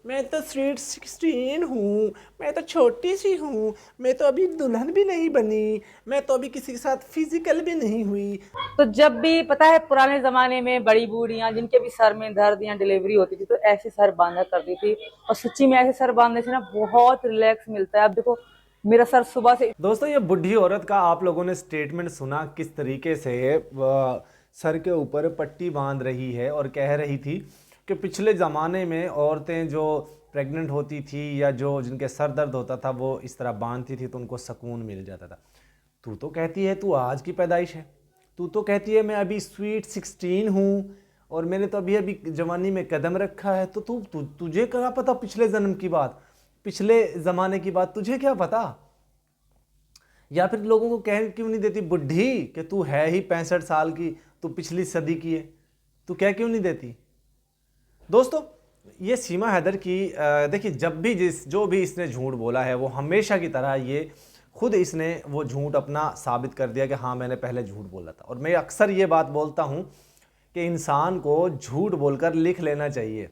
मैं तो स्वीट 16 हूँ। मैं तो छोटी सी हूँ। मैं तो अभी दुल्हन भी नहीं बनी। मैं तो अभी किसी के साथ फिजिकल भी नहीं हुई। तो जब भी पता है पुराने जमाने में बड़ी बूढ़ियां जिनके भी सर में दर्द या डिलीवरी होती थी तो ऐसे सर बांधा करती थी। और सच्ची में ऐसे सर बांधने से ना बहुत रिलैक्स मिलता है। अब देखो मेरा सर सुबह से दोस्तों, ये बुढ़ी औरत का आप लोगों ने स्टेटमेंट सुना किस तरीके से सर के ऊपर पट्टी बांध रही है और कह रही थी कि पिछले ज़माने में औरतें जो प्रेग्नेंट होती थी या जो जिनके सर दर्द होता था वो इस तरह बांधती थी तो उनको सुकून मिल जाता था। तू तो कहती है तू आज की पैदाइश है। तू तो कहती है मैं अभी स्वीट 16 हूँ और मैंने तो अभी अभी जवानी में कदम रखा है। तो तुझे क्या पता पिछले जन्म की बात, पिछले ज़माने की बात तुझे क्या पता? या फिर लोगों को कह क्यों नहीं देती बुढ़ी कि तू है ही 65 साल की, तू पिछली सदी की है, तू कह क्यों नहीं देती? दोस्तों, ये सीमा हैदर की देखिए, जब भी जो भी इसने झूठ बोला है वो हमेशा की तरह ये खुद इसने वो झूठ अपना साबित कर दिया कि हाँ मैंने पहले झूठ बोला था। और मैं अक्सर ये बात बोलता हूँ कि इंसान को झूठ बोलकर लिख लेना चाहिए,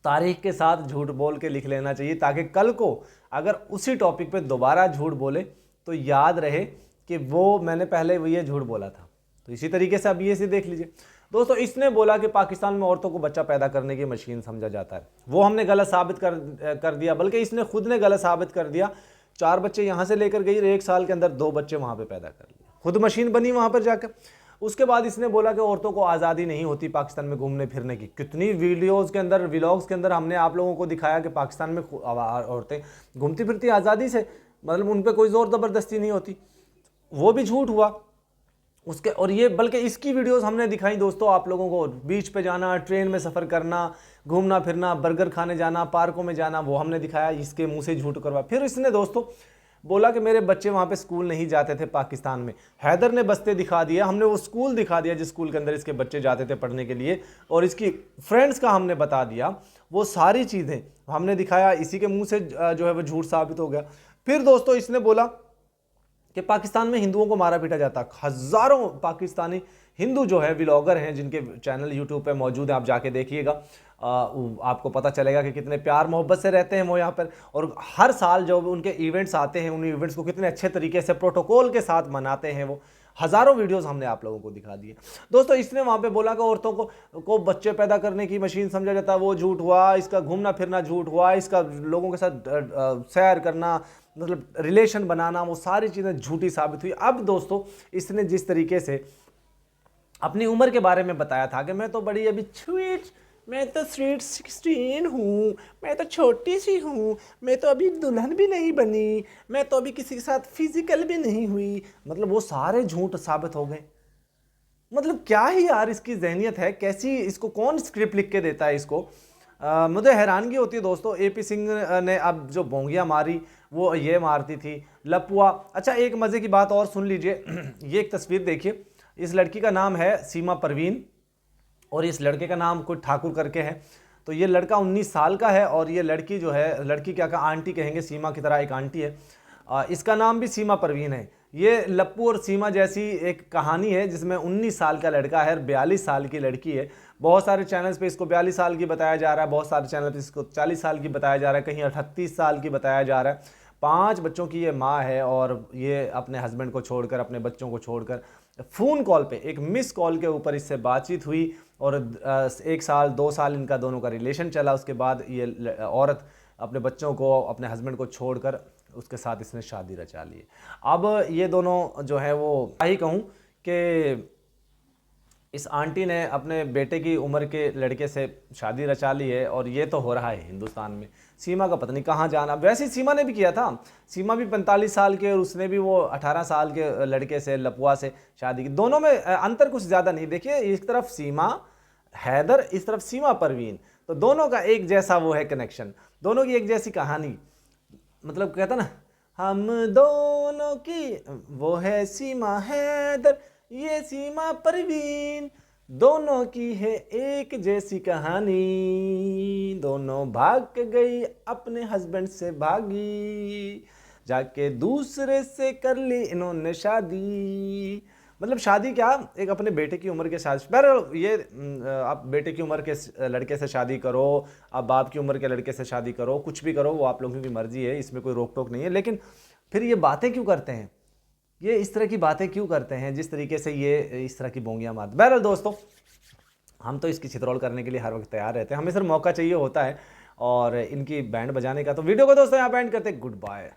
तारीख के साथ झूठ बोल के लिख लेना चाहिए, ताकि कल को अगर उसी टॉपिक पे दोबारा झूठ बोले तो याद रहे कि वो मैंने पहले वो ये झूठ बोला था। तो इसी तरीके से अब ये से देख लीजिए दोस्तों, इसने बोला कि पाकिस्तान में औरतों को बच्चा पैदा करने की मशीन समझा जाता है। वो हमने गलत साबित कर दिया, बल्कि इसने खुद ने गलत साबित कर दिया। 4 बच्चे यहाँ से लेकर गई, 1 साल के अंदर 2 बच्चे वहाँ पे पैदा कर लिए, खुद मशीन बनी वहाँ पर जाकर। उसके बाद इसने बोला कि औरतों को आज़ादी नहीं होती पाकिस्तान में घूमने फिरने की। कितनी वीडियोज़ के अंदर, व्लॉग्स के अंदर हमने आप लोगों को दिखाया कि पाकिस्तान में औरतें घूमती फिरती आज़ादी से, मतलब उन पर कोई ज़ोर ज़बरदस्ती नहीं होती। वो भी झूठ हुआ उसके। और ये बल्कि इसकी वीडियोस हमने दिखाई दोस्तों आप लोगों को, बीच पे जाना, ट्रेन में सफ़र करना, घूमना फिरना, बर्गर खाने जाना, पार्कों में जाना, वो हमने दिखाया। इसके मुंह से झूठ करवा। फिर इसने दोस्तों बोला कि मेरे बच्चे वहाँ पे स्कूल नहीं जाते थे पाकिस्तान में। हैदर ने बस्ते दिखा दिया, हमने वो स्कूल दिखा दिया जिस स्कूल के अंदर इसके बच्चे जाते थे पढ़ने के लिए, और इसकी फ्रेंड्स का हमने बता दिया। वो सारी चीज़ें हमने दिखाया, इसी के मुंह से जो है वो झूठ साबित हो गया। फिर दोस्तों इसने बोला कि पाकिस्तान में हिंदुओं को मारा पीटा जाता। हज़ारों पाकिस्तानी हिंदू जो है व्लॉगर हैं जिनके चैनल यूट्यूब पे मौजूद है, आप जाके देखिएगा, आपको पता चलेगा कि कितने प्यार मोहब्बत से रहते हैं वो यहाँ पर। और हर साल जो उनके इवेंट्स आते हैं उन इवेंट्स को कितने अच्छे तरीके से प्रोटोकॉल के साथ मनाते हैं वो। हज़ारों वीडियोस हमने आप लोगों को दिखा दिए दोस्तों। इसने वहाँ पे बोला कि औरतों को बच्चे पैदा करने की मशीन समझा जाता है, वो झूठ हुआ। इसका घूमना फिरना झूठ हुआ। इसका लोगों के साथ सैर करना, मतलब रिलेशन बनाना, वो सारी चीज़ें झूठी साबित हुई। अब दोस्तों इसने जिस तरीके से अपनी उम्र के बारे में बताया था कि मैं तो बड़ी अभी स्वीट, मैं तो स्वीट 16 हूँ। मैं तो छोटी सी हूँ। मैं तो अभी दुल्हन भी नहीं बनी। मैं तो अभी किसी के साथ फिजिकल भी नहीं हुई। मतलब वो सारे झूठ साबित हो गए। मतलब क्या ही यार इसकी जहनियत है, कैसी, इसको कौन स्क्रिप्ट लिख के देता है इसको। मुझे हैरानगी होती है दोस्तों। एपी सिंह ने अब जो बोंगियाँ मारी वो ये मारती थी लपुआ। अच्छा, एक मज़े की बात और सुन लीजिए। ये एक तस्वीर देखिए। इस लड़की का नाम है सीमा परवीन और इस लड़के का नाम कोई ठाकुर करके है। तो ये लड़का 19 साल का है और ये लड़की जो है, लड़की क्या का आंटी कहेंगे, सीमा की तरह एक आंटी है। इसका नाम भी सीमा परवीन है। ये लप्पू और सीमा जैसी एक कहानी है जिसमें 19 साल का लड़का है और 42 साल की लड़की है। बहुत सारे चैनल्स पे इसको 42 साल की बताया जा रहा है, बहुत सारे चैनल पे इसको 40 साल की बताया जा रहा है, कहीं 38 साल की बताया जा रहा है। 5 बच्चों की ये माँ है और ये अपने हस्बैंड को छोड़कर, अपने बच्चों को छोड़कर, फ़ोन कॉल पे, एक मिस कॉल के ऊपर इससे बातचीत हुई। और 1 साल 2 साल इनका दोनों का रिलेशन चला। उसके बाद ये औरत अपने बच्चों को, अपने हस्बैंड को छोड़कर उसके साथ इसने शादी रचा ली। अब ये दोनों जो है वो, क्या ही कहूँ कि इस आंटी ने अपने बेटे की उम्र के लड़के से शादी रचा ली है और ये तो हो रहा है हिंदुस्तान में। सीमा का पता नहीं कहाँ जाना। वैसे ही सीमा ने भी किया था। सीमा भी 45 साल के और उसने भी वो 18 साल के लड़के से, लपुआ से शादी की। दोनों में अंतर कुछ ज़्यादा नहीं। देखिए, एक तरफ सीमा हैदर, इस तरफ सीमा परवीन, तो दोनों का एक जैसा वो है कनेक्शन, दोनों की एक जैसी कहानी। मतलब कहता ना, हम दोनों की वो है सीमा हैदर, ये सीमा परवीन, दोनों की है एक जैसी कहानी, दोनों भाग के गई अपने हस्बैंड से भागी, जाके दूसरे से कर ली इन्होंने शादी। मतलब शादी क्या, एक अपने बेटे की उम्र के साथ, बहरहाल ये आप बेटे की उम्र के लड़के से शादी करो, आप बाप की उम्र के लड़के से शादी करो, कुछ भी करो, वो आप लोगों की मर्जी है, इसमें कोई रोक टोक नहीं है। लेकिन फिर ये बातें क्यों करते हैं, ये इस तरह की बातें क्यों करते हैं, जिस तरीके से ये इस तरह की बोंगियां मारते। बहरहाल दोस्तों, हम तो इसकी छितरौल करने के लिए हर वक्त तैयार रहते हैं, हमें सिर्फ मौका चाहिए होता है और इनकी बैंड बजाने का। तो वीडियो को दोस्तों यहाँ पे एंड करते हैं, गुड बाय।